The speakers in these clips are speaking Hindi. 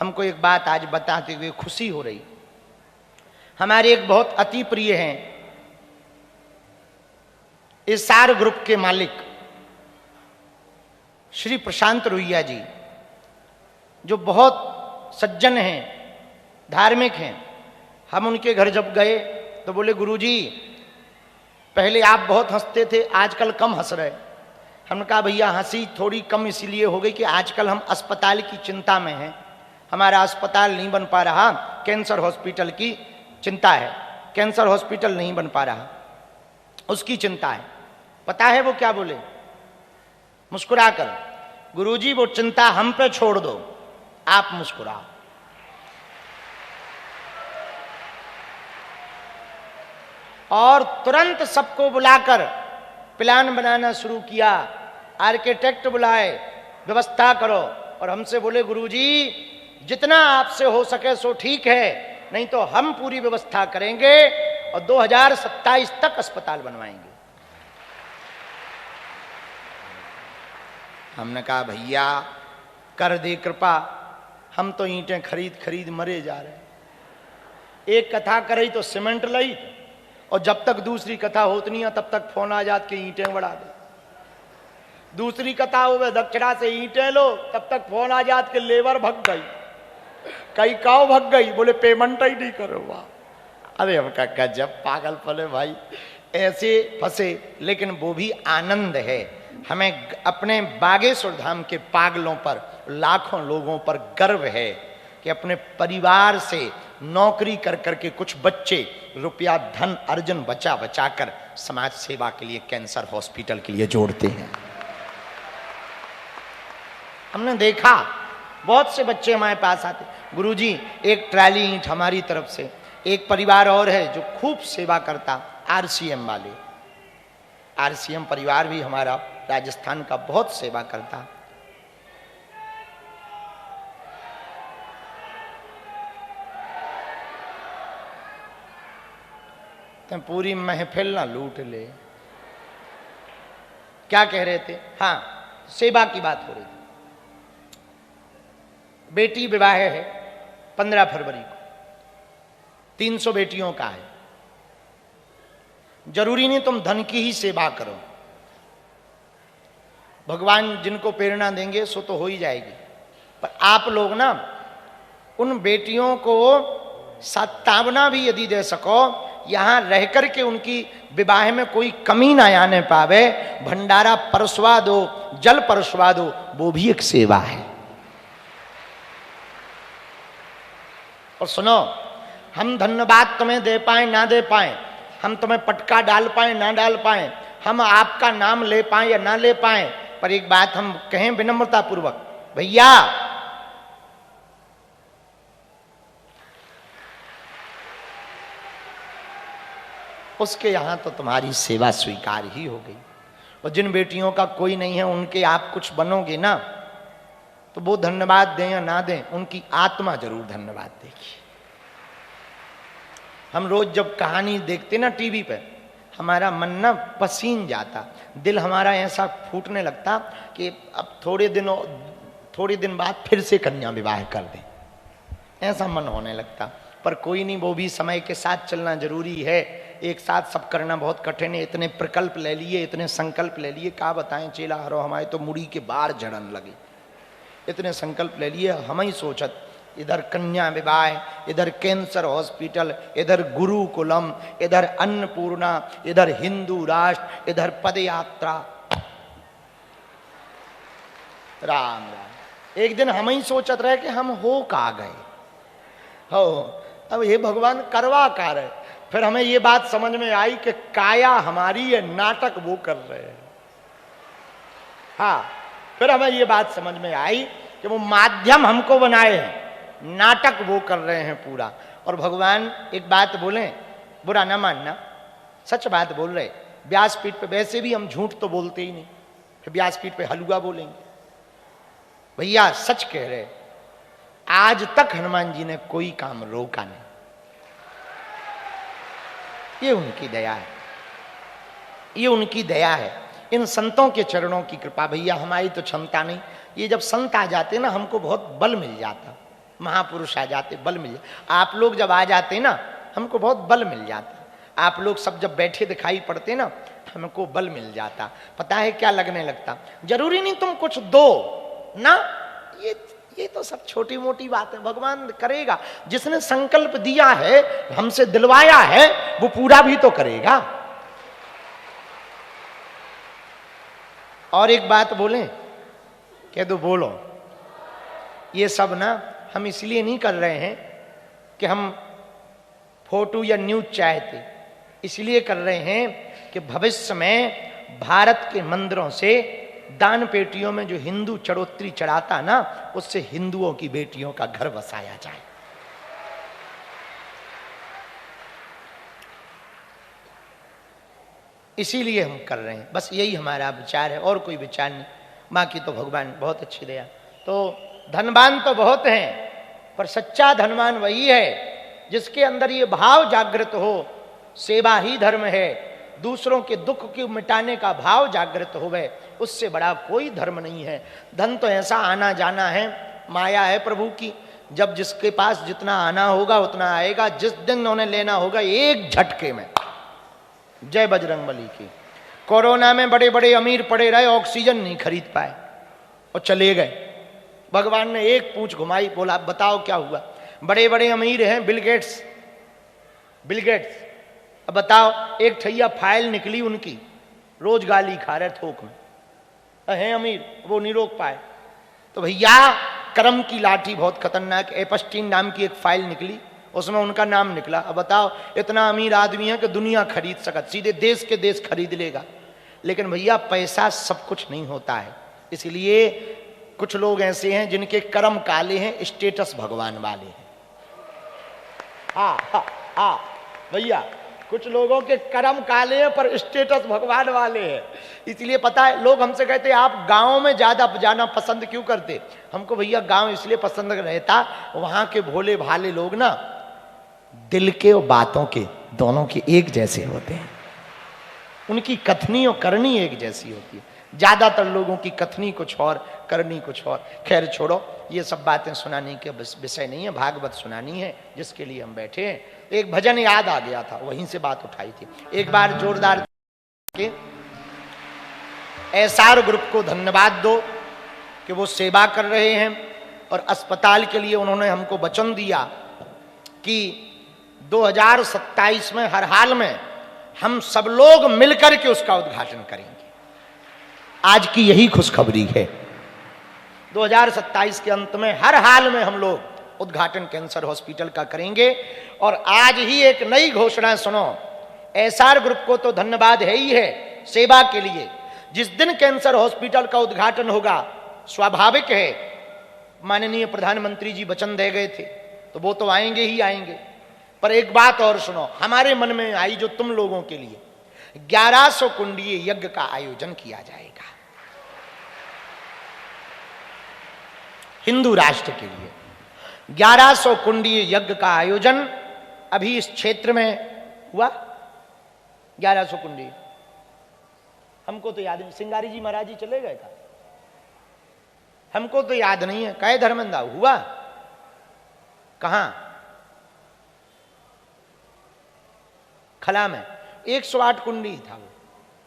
हमको एक बात आज बताते हुए खुशी हो रही। हमारे एक बहुत अति प्रिय हैं एसआर ग्रुप के मालिक श्री प्रशांत रोहिया जी, जो बहुत सज्जन हैं, धार्मिक हैं। हम उनके घर जब गए तो बोले, गुरुजी पहले आप बहुत हंसते थे, आजकल कम हंस रहे। हमने कहा भैया हंसी थोड़ी कम इसलिए हो गई कि आजकल हम अस्पताल की चिंता में हैं। हमारा अस्पताल नहीं बन पा रहा, कैंसर हॉस्पिटल की चिंता है। कैंसर हॉस्पिटल नहीं बन पा रहा, उसकी चिंता है। पता है वो क्या बोले मुस्कुरा कर? गुरुजी वो चिंता हम पे छोड़ दो, आप मुस्कुराओ। और तुरंत सबको बुलाकर प्लान बनाना शुरू किया। आर्किटेक्ट बुलाए, व्यवस्था करो। और हमसे बोले, गुरुजी जितना आपसे हो सके सो ठीक है, नहीं तो हम पूरी व्यवस्था करेंगे और 2027 तक अस्पताल बनवाएंगे। हमने कहा भैया कर दे कृपा, हम तो ईंटें खरीद खरीद मरे जा रहे। एक कथा करई तो सीमेंट लई, और जब तक दूसरी कथा होती नहीं है तब तक फोन आ जात के ईंटें बढ़ा दे। दूसरी कथा हो दक्षिणा से ईंटें लो, तब तक फोन आ जात के लेबर भग गई, कई काव भग गई, बोले पेमेंट ही नहीं करो। वाह, अरे हम का गजब पागल पले भाई, ऐसे फंसे। लेकिन वो भी आनंद है। हमें अपने बागेश्वर धाम के पागलों पर, लाखों लोगों पर गर्व है कि अपने परिवार से नौकरी कर करके कुछ बच्चे रुपया धन अर्जन बचा बचा कर समाज सेवा के लिए, कैंसर हॉस्पिटल के लिए जोड़ते हैं। हमने देखा बहुत से बच्चे हमारे पास आते, गुरुजी एक ट्राली ईंट हमारी तरफ से। एक परिवार और है जो खूब सेवा करता, आरसीएम वाले। आरसीएम परिवार भी हमारा राजस्थान का बहुत सेवा करता। तो पूरी महफिल ना लूट ले। क्या कह रहे थे? हाँ, सेवा की बात हो रही थी। बेटी विवाह है 15 फरवरी को, 300 बेटियों का है। जरूरी नहीं तुम धन की ही सेवा करो, भगवान जिनको प्रेरणा देंगे सो तो हो ही जाएगी। पर आप लोग ना उन बेटियों को सत्तावना भी यदि दे सको, यहां रह करके उनकी विवाह में कोई कमी ना आने पावे, भंडारा परसवा दो, जल परसवा दो, वो भी एक सेवा है। और सुनो, हम धन्यवाद तुम्हें दे पाए ना दे पाए, हम तुम्हें पटका डाल पाए ना डाल पाए, हम आपका नाम ले पाए या ना ले पाए, पर एक बात हम कहें विनम्रता पूर्वक, भैया उसके यहां तो तुम्हारी सेवा स्वीकार ही हो गई। और जिन बेटियों का कोई नहीं है, उनके आप कुछ बनोगे ना, तो वो धन्यवाद दें या ना दें, उनकी आत्मा जरूर धन्यवाद देगी। हम रोज जब कहानी देखते ना टीवी पे, हमारा मन ना पसीन जाता, दिल हमारा ऐसा फूटने लगता कि अब थोड़े दिन बाद फिर से कन्या विवाह कर दें, ऐसा मन होने लगता। पर कोई नहीं, वो भी समय के साथ चलना जरूरी है। एक साथ सब करना बहुत कठिन है। इतने प्रकल्प ले लिए, इतने संकल्प ले लिए, क्या बताएं चेला हरो, हमारे तो मुड़ी के बाहर जड़न लगे। इतने संकल्प ले लिए, हम ही सोचत, इधर कन्या विवाह, इधर कैंसर हॉस्पिटल, इधर गुरुकुलम, इधर अन्नपूर्णा, इधर हिंदू राष्ट्र, इधर पदयात्रा। राम राम। एक दिन हम ही सोचत रहे कि हम हो का गए हो, अब ये भगवान करवा का रहे। फिर हमें ये बात समझ में आई कि काया हमारी है, नाटक वो कर रहे हैं। हाँ, फिर हमें ये बात समझ में आई कि वो माध्यम हमको बनाए हैं, नाटक वो कर रहे हैं पूरा। और भगवान एक बात बोले, बुरा ना मानना, सच बात बोल रहे। व्यासपीठ पे वैसे भी हम झूठ तो बोलते ही नहीं, फिर व्यासपीठ पे हलवा बोलेंगे। भैया सच कह रहे, आज तक हनुमान जी ने कोई काम रोका नहीं। ये उनकी दया है, ये उनकी दया है, इन संतों के चरणों की कृपा। भैया हमारी तो क्षमता नहीं। ये जब संत आ जाते ना, हमको बहुत बल मिल जाता। महापुरुष आ जाते, बल मिल जाते। आप लोग जब आ जाते ना हमको बहुत बल मिल जाता। आप लोग सब जब बैठे दिखाई पड़ते ना हमको बल मिल जाता। पता है क्या लगने लगता, जरूरी नहीं तुम कुछ दो ना, ये तो सब छोटी मोटी बात है, भगवान करेगा। जिसने संकल्प दिया है, हमसे दिलवाया है, वो पूरा भी तो करेगा। और एक बात बोलें, कह दो बोलो। ये सब ना हम इसलिए नहीं कर रहे हैं कि हम फोटो या न्यूज चाहते, इसलिए कर रहे हैं कि भविष्य में भारत के मंदिरों से दान पेटियों में जो हिंदू चढ़ोतरी चढ़ाता ना, उससे हिंदुओं की बेटियों का घर बसाया जाए। इसीलिए हम कर रहे हैं, बस यही हमारा विचार है, और कोई विचार नहीं। बाकी तो भगवान बहुत अच्छी दया। तो धनवान तो बहुत हैं, पर सच्चा धनवान वही है जिसके अंदर ये भाव जागृत हो, सेवा ही धर्म है, दूसरों के दुख को मिटाने का भाव जागृत होवे, उससे बड़ा कोई धर्म नहीं है। धन तो ऐसा आना जाना है, माया है प्रभु की, जब जिसके पास जितना आना होगा उतना आएगा, जिस दिन उन्हें लेना होगा एक झटके में। जय बजरंगबली की। कोरोना में बड़े बड़े अमीर पड़े रहे, ऑक्सीजन नहीं खरीद पाए और चले गए। भगवान ने एक पूंछ घुमाई, बोला बताओ क्या हुआ। बड़े बड़े अमीर हैं, बिल गेट्स। अब बताओ, एक ठैया फाइल निकली उनकी, रोज गाली खा रहे थोक में, हैं अमीर, वो नहीं रोक पाए। तो भैया कर्म की लाठी बहुत खतरनाक, एपस्टीन नाम की एक फाइल निकली, उसमें उनका नाम निकला। अब बताओ, इतना अमीर आदमी है कि दुनिया खरीद सकत, सीधे देश के देश खरीद लेगा। लेकिन भैया पैसा सब कुछ नहीं होता है, इसलिए कुछ लोग ऐसे हैं जिनके कर्म काले हैं, स्टेटस भगवान वाले हैं। हाँ भैया, कुछ लोगों के कर्म काले हैं पर स्टेटस भगवान वाले हैं। इसलिए पता है, लोग हमसे कहते हैं आप गांव में ज्यादा जाना पसंद क्यों करते। हमको भैया गांव इसलिए पसंद रहता, वहां के भोले भाले लोग ना दिल के और बातों के दोनों के एक जैसे होते हैं, उनकी कथनी और करनी एक जैसी होती है। ज्यादातर लोगों की कथनी कुछ और, करनी कुछ और। खैर छोड़ो, ये सब बातें सुनाने के विषय नहीं है, भागवत सुनानी है जिसके लिए हम बैठे हैं। एक भजन याद आ गया था, वहीं से बात उठाई थी। एक बार जोरदार के एसआर ग्रुप को धन्यवाद दो कि वो सेवा कर रहे हैं, और अस्पताल के लिए उन्होंने हमको वचन दिया कि 2027 में हर हाल में हम सब लोग मिलकर के उसका उद्घाटन करेंगे। आज की यही खुशखबरी है, 2027 के अंत में हर हाल में हम लोग उद्घाटन कैंसर हॉस्पिटल का करेंगे। और आज ही एक नई घोषणा सुनो, एसआर ग्रुप को तो धन्यवाद है ही है सेवा के लिए। जिस दिन कैंसर हॉस्पिटल का उद्घाटन होगा, स्वाभाविक है माननीय प्रधानमंत्री जी वचन दे गए थे, तो वो तो आएंगे ही आएंगे। पर एक बात और सुनो, हमारे मन में आई जो तुम लोगों के लिए 1100 कुंडीय यज्ञ का आयोजन किया जाएगा हिंदू राष्ट्र के लिए। 1100 कुंडीय यज्ञ का आयोजन अभी इस क्षेत्र में हुआ। 1100 कुंडी हमको तो याद नहीं, सिंगारी जी महाराज जी चले गए था, हमको तो याद नहीं है। कहे धर्मेंद्र हुआ कहां? खला में 108 कुंडी था वो,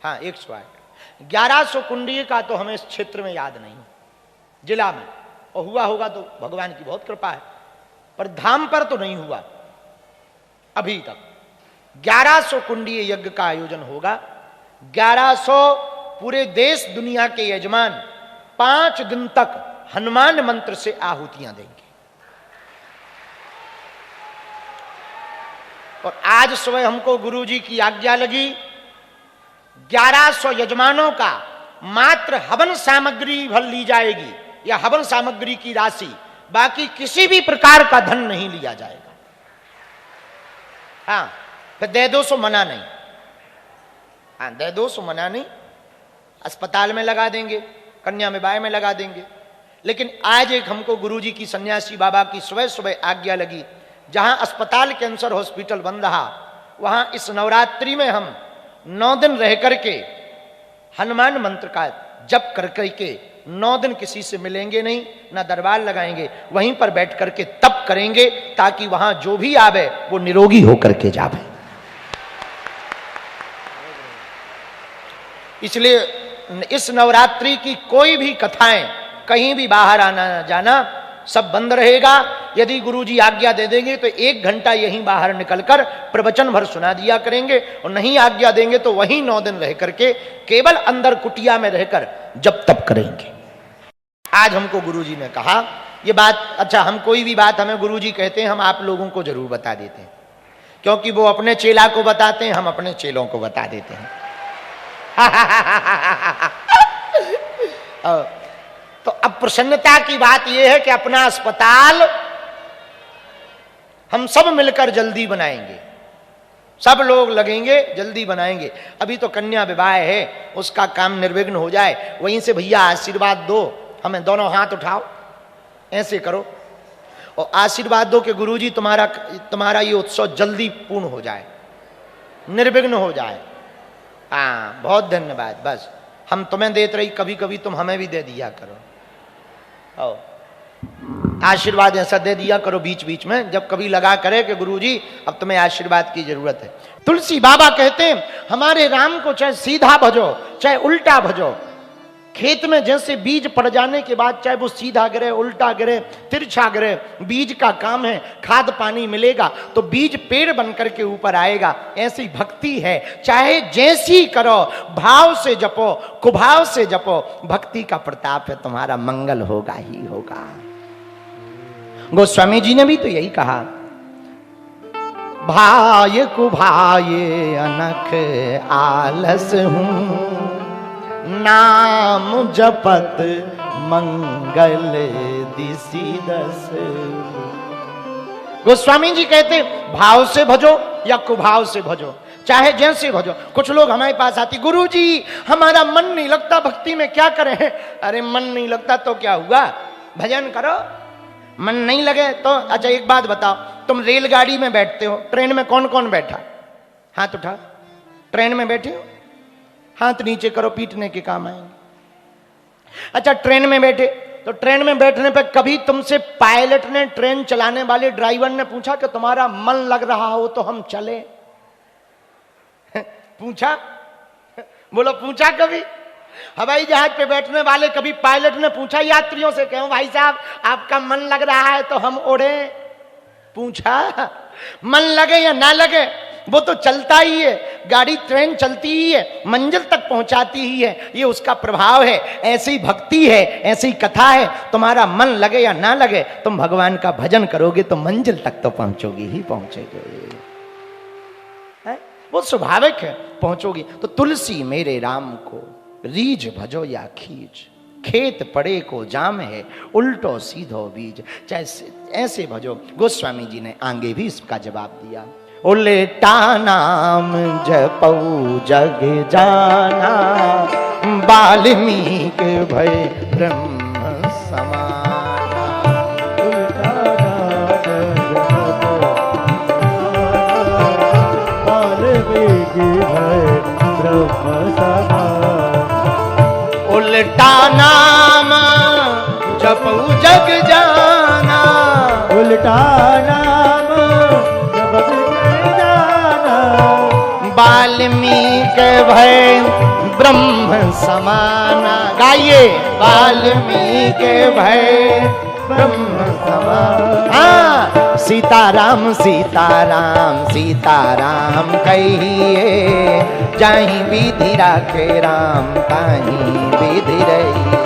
हाँ 108। 1100 कुंडी का तो हमें इस क्षेत्र में याद नहीं, जिला में, और हुआ होगा तो भगवान की बहुत कृपा है, पर धाम पर तो नहीं हुआ अभी तक। 1100 कुंडीय यज्ञ का आयोजन होगा। 1100 पूरे देश दुनिया के यजमान 5 दिन तक हनुमान मंत्र से आहुतियां देंगे। और आज सुबह हमको गुरुजी की आज्ञा लगी, 1100 यजमानों का मात्र हवन सामग्री भर ली जाएगी, या हवन सामग्री की राशि, बाकी किसी भी प्रकार का धन नहीं लिया जाएगा। हाँ, फिर दे दो सो मना नहीं, हाँ दे दो सो मना नहीं, अस्पताल में लगा देंगे, कन्या विवाह में लगा देंगे। लेकिन आज एक हमको गुरुजी की सन्यासी बाबा की सुबह सुबह आज्ञा लगी, जहां अस्पताल कैंसर हॉस्पिटल बन रहा, वहां इस नवरात्रि में हम 9 दिन रह करके हनुमान मंत्र का जप कर करके 9 दिन किसी से मिलेंगे नहीं, ना दरबार लगाएंगे, वहीं पर बैठ करके तप करेंगे ताकि वहां जो भी आवे वो निरोगी होकर के जावे। इसलिए इस नवरात्रि की कोई भी कथाएं, कहीं भी बाहर आना जाना सब बंद रहेगा। यदि गुरुजी आज्ञा दे देंगे तो 1 घंटा यहीं बाहर निकलकर प्रवचन भर सुना दिया करेंगे, और नहीं आज्ञा देंगे तो वहीं 9 दिन रह करके केवल अंदर कुटिया में रहकर जब तप करेंगे। आज हमको गुरुजी ने कहा ये बात, अच्छा हम कोई भी बात हमें गुरुजी कहते हैं, हम आप लोगों को जरूर बता देते हैं, क्योंकि वो अपने चेला को बताते हैं, हम अपने चेलों को बता देते हैं। तो अब प्रसन्नता की बात यह है कि अपना अस्पताल हम सब मिलकर जल्दी बनाएंगे, सब लोग लगेंगे, जल्दी बनाएंगे। अभी तो कन्या विवाह है, उसका काम निर्विघ्न हो जाए। वहीं से भैया आशीर्वाद दो, हमें दोनों हाथ उठाओ, ऐसे करो और आशीर्वाद दो कि गुरुजी तुम्हारा ये उत्सव जल्दी पूर्ण हो जाए, निर्विघ्न हो जाए। हाँ, बहुत धन्यवाद। बस हम तुम्हें देते रही, कभी कभी तुम हमें भी दे दिया करो। आशीर्वाद ऐसा दे दिया करो बीच बीच में, जब कभी लगा करे कि गुरुजी अब तुम्हें आशीर्वाद की जरूरत है। तुलसी बाबा कहते हैं हमारे राम को चाहे सीधा भजो चाहे उल्टा भजो, खेत में जैसे बीज पड़ जाने के बाद चाहे वो सीधा गिरे, उल्टा गिरे, तिरछा गिरे, बीज का काम है, खाद पानी मिलेगा तो बीज पेड़ बन करके ऊपर आएगा। ऐसी भक्ति है, चाहे जैसी करो, भाव से जपो, कुभाव से जपो, भक्ति का प्रताप है, तुम्हारा मंगल होगा ही होगा। गोस्वामी जी ने भी तो यही कहा, भाय कुभाये अनख आलस हूं, नाम जपत मंगल दिसी दस। गोस्वामी जी कहते भाव से भजो या कुभाव से भजो, चाहे जैसे भजो। कुछ लोग हमारे पास आती, गुरुजी हमारा मन नहीं लगता भक्ति में, क्या करें? अरे मन नहीं लगता तो क्या हुआ, भजन करो। मन नहीं लगे तो अच्छा एक बात बताओ, तुम रेलगाड़ी में बैठते हो, ट्रेन में कौन कौन बैठा? हाथ उठा। ट्रेन में बैठे हो, हाथ नीचे करो, पीटने के काम आएंगे। अच्छा ट्रेन में बैठे, तो ट्रेन में बैठने पर कभी तुमसे पायलट ने, ट्रेन चलाने वाले ड्राइवर ने पूछा कि तुम्हारा मन लग रहा हो तो हम चले? पूछा? बोलो पूछा कभी? हवाई जहाज पे बैठने वाले कभी पायलट ने पूछा यात्रियों से, क्यों भाई साहब आपका मन लग रहा है तो हम उड़े? पूछा? मन लगे या ना लगे वो तो चलता ही है, गाड़ी ट्रेन चलती ही है, मंजिल तक पहुंचाती ही है, ये उसका प्रभाव है। ऐसी भक्ति है, ऐसी कथा है, तुम्हारा मन लगे या ना लगे तुम भगवान का भजन करोगे तो मंजिल तक तो पहुंचोगे ही पहुंचोगे, वो स्वाभाविक है, पहुंचोगी। तो तुलसी मेरे राम को रीझ भजो या खींच, खेत पड़े को जाम है उल्टो सीधो बीज, चाहे ऐसे भजो। गोस्वामी जी ने आगे भी इसका जवाब दिया, उल्टा नाम जपऊ जग जाना, वाल्मीकि भय ब्रह्म समाना। उल्टा वाल्मीकि भय ब्रह्म समाना। उल्टा नाम जपऊ जग जाना, उल्टा नाम जपऊ वाल्मीकि भय ब्रह्म समाना। गाइए, वाल्मीकि भय ब्रह्म समाना। हाँ, सीताराम सीताराम सीताराम कहिए, जाहि विधि राखे राम ताहि विधि रहिए।